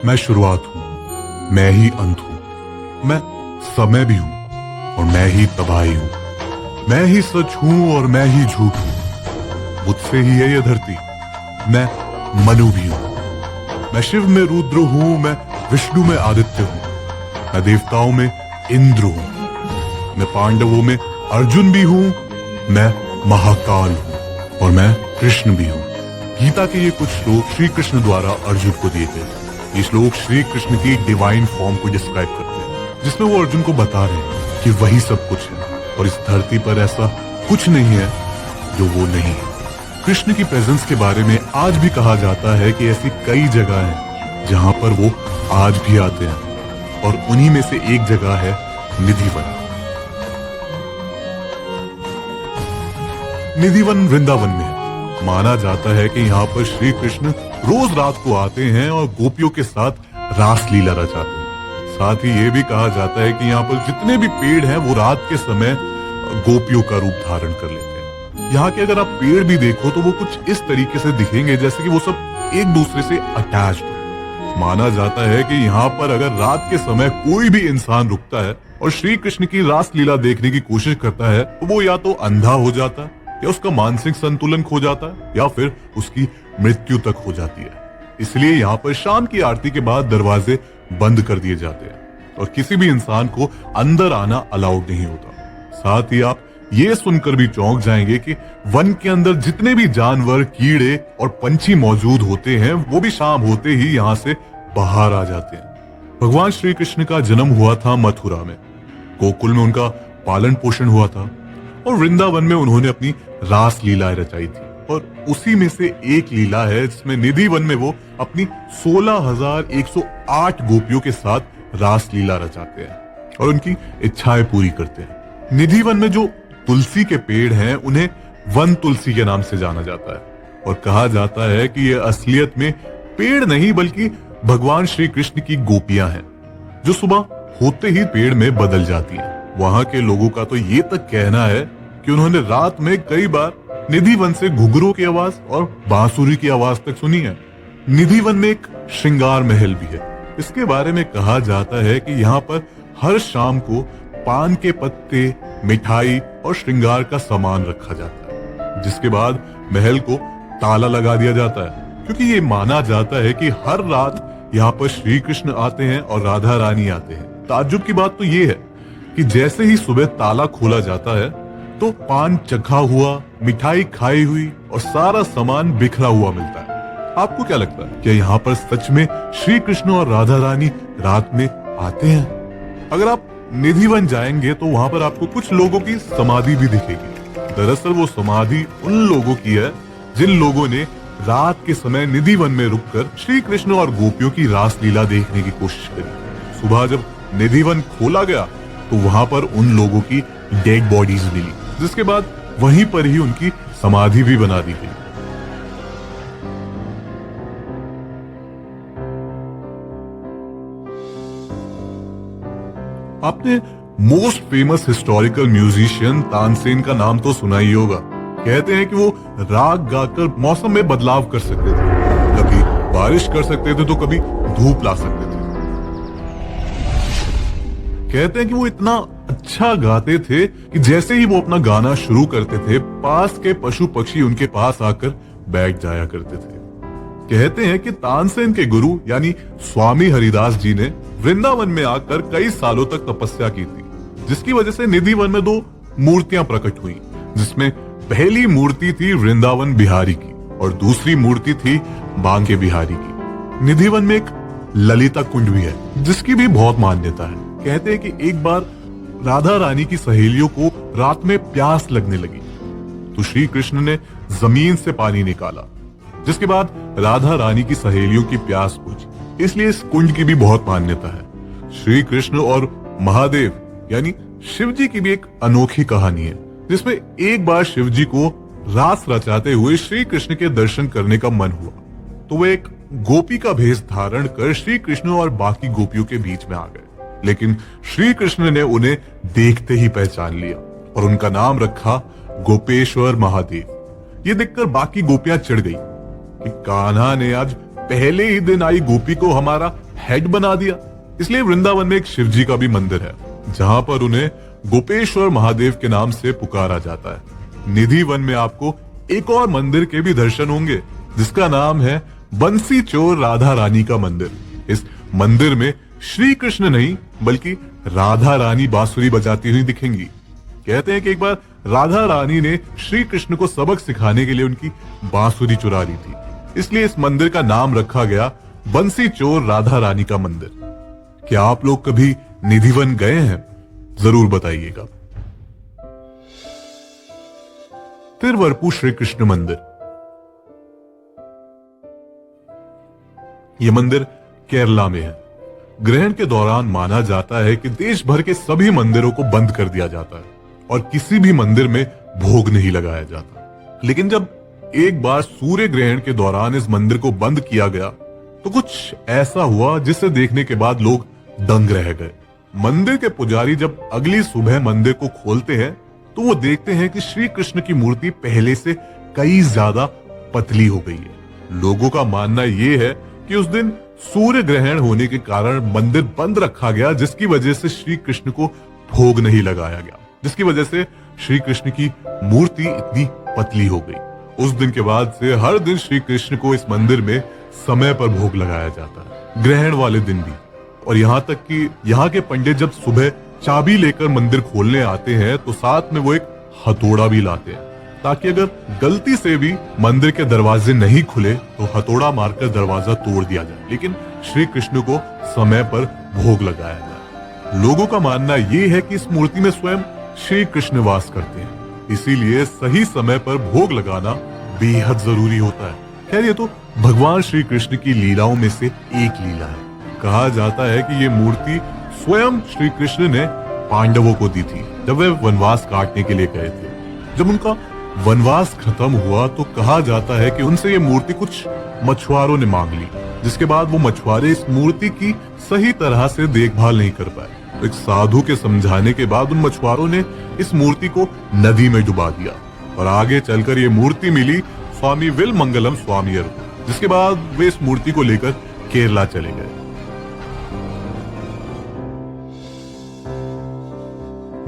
मैं शुरुआत हूं, मैं ही अंत हूं, मैं समय भी हूं और मैं ही तबाही हूं, मैं ही सच हूं और मैं ही झूठ हूं, मुझसे ही है यह धरती, मैं मनु भी हूं, मैं शिव में रुद्र हूं, मैं विष्णु में आदित्य हूं, मैं देवताओं में इंद्र हूं, मैं पांडवों में अर्जुन भी हूं, मैं महाकाल हूं और मैं कृष्ण भी हूं। गीता के ये कुछ श्लोक श्री कृष्ण द्वारा अर्जुन को दिए गए। ये श्लोक श्री कृष्ण की डिवाइन फॉर्म को डिस्क्राइब करते हैं, जिसमें वो अर्जुन को बता रहे हैं कि वही सब कुछ है और इस धरती पर ऐसा कुछ नहीं है जो वो नहीं है। कृष्ण की प्रेजेंस के बारे में आज भी कहा जाता है कि ऐसी कई जगह हैं जहां पर वो आज भी आते हैं और उन्हीं में से एक जगह है निधिवन। निधिवन वृंदावन में है। माना जाता है कि यहाँ पर श्री कृष्ण रोज रात को आते हैं और गोपियों के साथ रास लीला रचाते हैं। साथ ही ये भी कहा जाता है कि यहाँ पर जितने भी पेड़ हैं वो रात के समय गोपियों का रूप धारण कर लेते हैं। यहाँ के अगर आप पेड़ भी देखो तो वो कुछ इस तरीके से दिखेंगे जैसे कि वो सब एक दूसरे से अटैच्ड हो। माना जाता है कि यहाँ पर अगर रात के समय कोई भी इंसान रुकता है और श्री कृष्ण की रास लीला देखने की कोशिश करता है तो वो या तो अंधा हो जाता है या उसका मानसिक संतुलन खो जाता है या फिर उसकी मृत्यु तक हो जाती है। इसलिए यहाँ पर शाम की आरती के बाद दरवाजे बंद कर दिए जाते हैं और किसी भी इंसान को अंदर आना अलाउड नहीं होता। साथ ही आप ये सुनकर भी चौंक जाएंगे कि वन के अंदर जितने भी जानवर, कीड़े और पंछी मौजूद होते हैं वो भी शाम होते ही यहाँ से बाहर आ जाते हैं। भगवान श्री कृष्ण का जन्म हुआ था मथुरा में, गोकुल में उनका पालन पोषण हुआ था और वृंदावन में उन्होंने अपनी रास लीलाएं रचाई थी। और उसी में से एक लीला है जिसमें निधिवन में वो अपनी 16,108 गोपियों के साथ रास लीला रचाते हैं और उनकी इच्छाएं पूरी करते हैं। निधिवन में जो तुलसी के पेड़ हैं उन्हें वन तुलसी के नाम से जाना जाता है और कहा जाता है कि ये असलियत में पेड़ नहीं बल्कि भगवान श्री कृष्ण की गोपियां हैं जो सुबह होते ही पेड़ में बदल जाती हैं। वहां के लोगों का तो ये तक कहना है कि उन्होंने रात में कई बार निधिवन से घुघरों की आवाज और बांसुरी की आवाज तक सुनी है। निधिवन में एक श्रृंगार महल भी है। इसके बारे में कहा जाता है कि यहाँ पर हर शाम को पान के पत्ते, मिठाई और श्रृंगार का सामान रखा जाता है, जिसके बाद महल को ताला लगा दिया जाता है क्योंकि ये माना जाता है कि हर रात यहाँ पर श्री कृष्ण आते हैं और राधा रानी आते हैं। ताज्जुब की बात तो ये है कि जैसे ही सुबह ताला खोला जाता है तो पान चखा हुआ, मिठाई खाई हुई और सारा सामान बिखरा हुआ मिलता है। आपको क्या लगता है, क्या यहाँ पर सच में श्री कृष्ण और राधा रानी रात में आते हैं? अगर आप निधिवन जाएंगे तो वहाँ पर आपको कुछ लोगों की समाधि भी दिखेगी। दरअसल वो समाधि उन लोगों की है जिन लोगों ने रात के समय निधिवन में रुककर श्री कृष्ण और गोपियों की रास लीला देखने की कोशिश करी। सुबह जब निधिवन खोला गया तो वहां पर उन लोगों की डेड बॉडीज मिली, जिसके बाद वहीं पर ही उनकी समाधि भी बना दी गई। आपने most famous historical musician Tansen का नाम तो सुना ही होगा। कहते हैं कि वो राग गाकर मौसम में बदलाव कर सकते थे, कभी बारिश कर सकते थे तो कभी धूप ला सकते थे। कहते हैं कि वो इतना अच्छा गाते थे कि जैसे ही वो अपना गाना शुरू करते थे पास के पशु पक्षी उनके पास आकर बैठ जाया करते थे। कहते हैं कि तानसेन के गुरु यानी स्वामी हरिदास जी ने वृंदावन में आकर कई सालों तक तपस्या की थी, जिसकी वजह से निधिवन में 2 मूर्तियां प्रकट हुई, जिसमें पहली मूर्ति थी वृंदावन बिहारी की और दूसरी मूर्ति थी बांके बिहारी की। निधिवन में एक ललिता कुंड भी है जिसकी भी बहुत मान्यता है। कहते हैं कि एक बार राधा रानी की सहेलियों को रात में प्यास लगने लगी तो श्री कृष्ण ने जमीन से पानी निकाला, जिसके बाद राधा रानी की सहेलियों की प्यास बुझी। इसलिए इस कुंड की भी बहुत मान्यता है। श्री कृष्ण और महादेव यानी शिव जी की भी एक अनोखी कहानी है, जिसमें एक बार शिव जी को रास रचाते हुए श्री कृष्ण के दर्शन करने का मन हुआ तो वे एक गोपी का भेष धारण कर श्री कृष्ण और बाकी गोपियों के बीच में आ गए। लेकिन श्री कृष्ण ने उन्हें देखते ही पहचान लिया और उनका नाम रखा गोपेश्वर महादेव। ये देखकर बाकी गोपियां चिढ़ गई कि कान्हा ने आज पहले ही दिन आई गोपी को हमारा हेड बना दिया। इसलिए वृंदावन में एक शिव जी का भी मंदिर है, जहां पर उन्हें गोपेश्वर महादेव के नाम से पुकारा जाता है। निधि वन में आपको एक और मंदिर के भी दर्शन होंगे, जिसका नाम है बंसी चोर राधा रानी का मंदिर। इस मंदिर में श्री कृष्ण नहीं बल्कि राधा रानी बांसुरी बजाती हुई दिखेंगी। कहते हैं कि एक बार राधा रानी ने श्री कृष्ण को सबक सिखाने के लिए उनकी बांसुरी चुरा ली थी, इसलिए इस मंदिर का नाम रखा गया बंसी चोर राधा रानी का मंदिर। क्या आप लोग कभी निधिवन गए हैं? जरूर बताइएगा। तिरुवरपु श्री कृष्ण मंदिर। यह मंदिर केरला में है। ग्रहण के दौरान माना जाता है कि देश भर के सभी मंदिरों को बंद कर दिया जाता है और किसी भी मंदिर में भोग नहीं लगाया जाता। लेकिन जब एक बार सूर्य ग्रहण के दौरान इस मंदिर को बंद किया गया तो कुछ ऐसा हुआ जिसे देखने के बाद लोग दंग रह गए। मंदिर के पुजारी जब अगली सुबह मंदिर को खोलते हैं तो वो देखते हैं कि श्री कृष्ण की मूर्ति पहले से कई ज्यादा पतली हो गई है। लोगों का मानना यह है कि उस दिन सूर्य ग्रहण होने के कारण मंदिर बंद रखा गया, जिसकी वजह से श्री कृष्ण को भोग नहीं लगाया गया, जिसकी वजह से श्री कृष्ण की मूर्ति इतनी पतली हो गई। उस दिन के बाद से हर दिन श्री कृष्ण को इस मंदिर में समय पर भोग लगाया जाता है, ग्रहण वाले दिन भी। और यहाँ तक कि यहाँ के पंडित जब सुबह चाबी लेकर मंदिर खोलने आते हैं तो साथ में वो एक हथौड़ा भी लाते हैं, ताकि अगर गलती से भी मंदिर के दरवाजे नहीं खुले तो हथौड़ा मारकर दरवाजा तोड़ दिया जाए, लेकिन श्री कृष्ण को समय पर भोग लगाया जाए। लोगों का मानना यह है कि इस मूर्ति में स्वयं श्री कृष्ण वास करते हैं, इसीलिए सही समय पर भोग लगाना बेहद जरूरी होता है। खैर, ये तो भगवान श्री कृष्ण की लीलाओं में से एक लीला है। कहा जाता है कि ये मूर्ति स्वयं श्री कृष्ण ने पांडवों को दी थी जब वे वनवास काटने के लिए गए थे। जब उनका वनवास खत्म हुआ तो कहा जाता है कि उनसे ये मूर्ति कुछ मछुआरों ने मांग ली, जिसके बाद वो मछुआरे इस मूर्ति की सही तरह से देखभाल नहीं कर पाए। तो एक साधु के समझाने के बाद उन मछुआरों ने इस मूर्ति को नदी में डुबा दिया और आगे चलकर ये मूर्ति मिली स्वामी विल मंगलम स्वामियर को, जिसके बाद वे इस मूर्ति को लेकर केरला चले गए।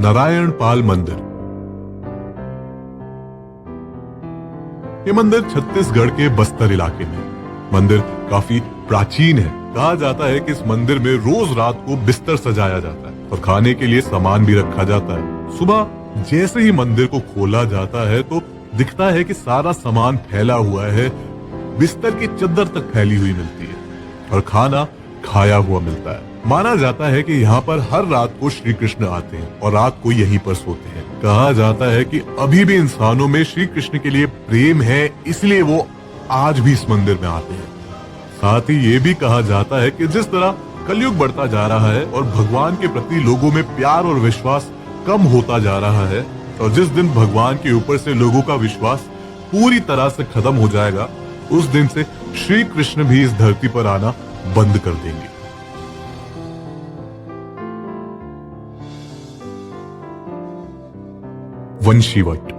नारायण पाल मंदिर। ये मंदिर छत्तीसगढ़ के बस्तर इलाके में। मंदिर काफी प्राचीन है। कहा जाता है कि इस मंदिर में रोज रात को बिस्तर सजाया जाता है और खाने के लिए सामान भी रखा जाता है। सुबह जैसे ही मंदिर को खोला जाता है तो दिखता है कि सारा सामान फैला हुआ है, बिस्तर की चद्दर तक फैली हुई मिलती है और खाना खाया हुआ मिलता है। माना जाता है कि यहाँ पर हर रात को श्री कृष्ण आते हैं और रात को यहीं पर सोते हैं। कहा जाता है कि अभी भी इंसानों में श्री कृष्ण के लिए प्रेम है, इसलिए वो आज भी इस मंदिर में आते हैं। साथ ही ये भी कहा जाता है कि जिस तरह कलयुग बढ़ता जा रहा है और भगवान के प्रति लोगों में प्यार और विश्वास कम होता जा रहा है, और जिस दिन भगवान के ऊपर से लोगों का विश्वास पूरी तरह से खत्म हो जाएगा, उस दिन से श्री कृष्ण भी इस धरती पर आना बंद कर देंगे। वंशीवट।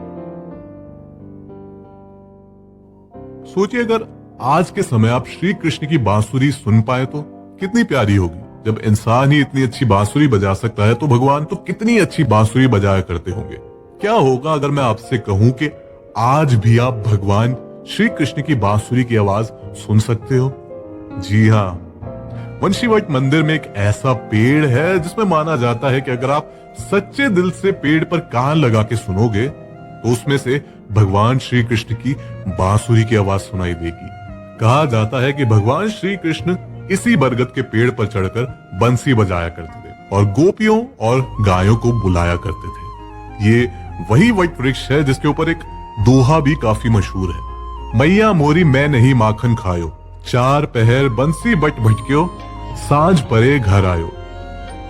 सोचिए अगर आज के समय आप श्री कृष्ण की बांसुरी सुन पाए तो कितनी प्यारी होगी। जब इंसान ही इतनी अच्छी बांसुरी बजा सकता है तो भगवान तो कितनी अच्छी बांसुरी बजाया करते होंगे। क्या होगा अगर मैं आपसे कहूं कि आज भी आप भगवान श्री कृष्ण की बांसुरी की आवाज सुन सकते हो? जी हाँ, वंशीवट मंदिर में एक ऐसा पेड़ है जिसमें माना जाता है कि अगर आप सच्चे दिल से पेड़ पर कान लगा के सुनोगे तो उसमें से भगवान श्री कृष्ण की बांसुरी की आवाज सुनाई देगी। कहा जाता है कि भगवान श्री कृष्ण इसी बरगद के पेड़ पर चढ़कर बंसी बजाया करते थे और गोपियों और गायों को बुलाया करते थे। ये वही वट वृक्ष है जिसके ऊपर एक दोहा भी काफी मशहूर है। मैया मोरी मैं नहीं माखन खायो, चार पहर बंसी बट भटक्यो, सांझ परे घर आयो।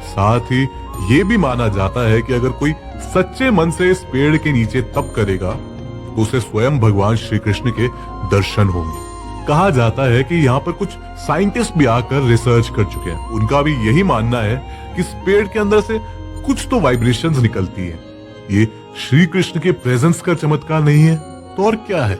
साथ ही ये भी माना जाता है कि अगर कोई सच्चे मन से इस पेड़ के नीचे तप करेगा तो उसे स्वयं भगवान श्री कृष्ण के दर्शन होंगे। कहा जाता है कि यहाँ पर कुछ साइंटिस्ट भी आकर रिसर्च कर चुके हैं। उनका भी यही मानना है कि इस पेड़ के अंदर से कुछ तो वाइब्रेशंस निकलती है। ये श्री कृष्ण के प्रेजेंस का चमत्कार नहीं है तो और क्या है।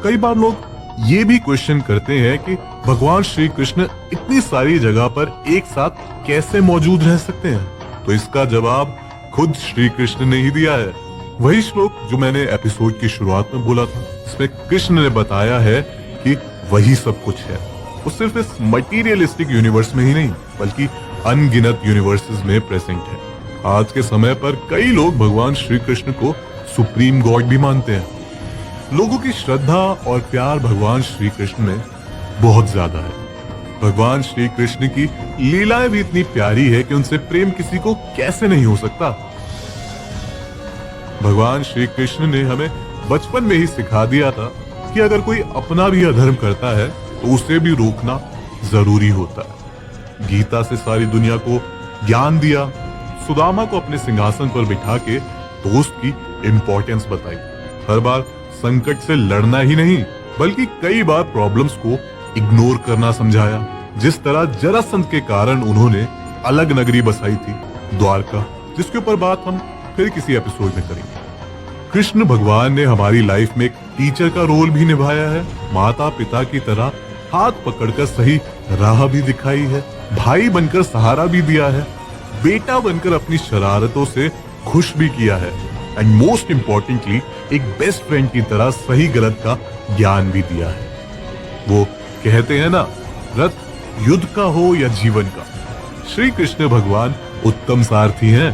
कई बार लोग ये भी क्वेश्चन करते हैं कि भगवान श्री कृष्ण इतनी सारी जगह पर एक साथ कैसे मौजूद रह सकते हैं। तो इसका जवाब खुद श्री कृष्ण ने ही दिया है। वही श्लोक जो मैंने एपिसोड की शुरुआत में बोला था, इसमें कृष्ण ने बताया है कि वही सब कुछ है। वो सिर्फ इस मटीरियलिस्टिक यूनिवर्स में ही नहीं बल्कि अनगिनत यूनिवर्सेस में प्रेजेंट है। आज के समय पर कई लोग भगवान श्री कृष्ण को सुप्रीम गॉड भी मानते हैं। लोगों की श्रद्धा और प्यार भगवान श्री कृष्ण में बहुत ज्यादा है। भगवान श्री कृष्ण की लीलाएं भी इतनी प्यारी है कि उनसे प्रेम किसी को कैसे नहीं हो सकता। भगवान श्री कृष्ण ने हमें बचपन में ही सिखा दिया था कि अगर कोई अपना भी अधर्म करता है तो उसे भी रोकना जरूरी होता है। गीता से सारी दुनिया को ज्ञान दिया, सुदामा को अपने सिंहासन पर बिठा के दोस्त की इंपॉर्टेंस बताई। हर बार संकट से लड़ना ही नहीं बल्कि कई बार प्रॉब्लम्स को इग्नोर करना समझाया। जिस तरह जरासंध के कारण उन्होंने अलग नगरी बसाई थी, द्वारका, जिसके ऊपर बात हम फिर किसी एपिसोड में करेंगे। कृष्ण भगवान ने हमारी लाइफ में एक टीचर का रोल भी निभाया है। माता पिता की तरह हाथ पकड़कर सही राह भी दिखाई है, भाई बनकर सहारा भी दिया है, बेटा बनकर अपनी शरारतों से खुश भी किया है, एंड मोस्ट इंपॉर्टेंटली एक बेस्ट फ्रेंड की तरह सही गलत का ज्ञान भी दिया है। वो कहते हैं ना, रथ युद्ध का हो या जीवन का, श्री कृष्ण भगवान उत्तम सारथी हैं।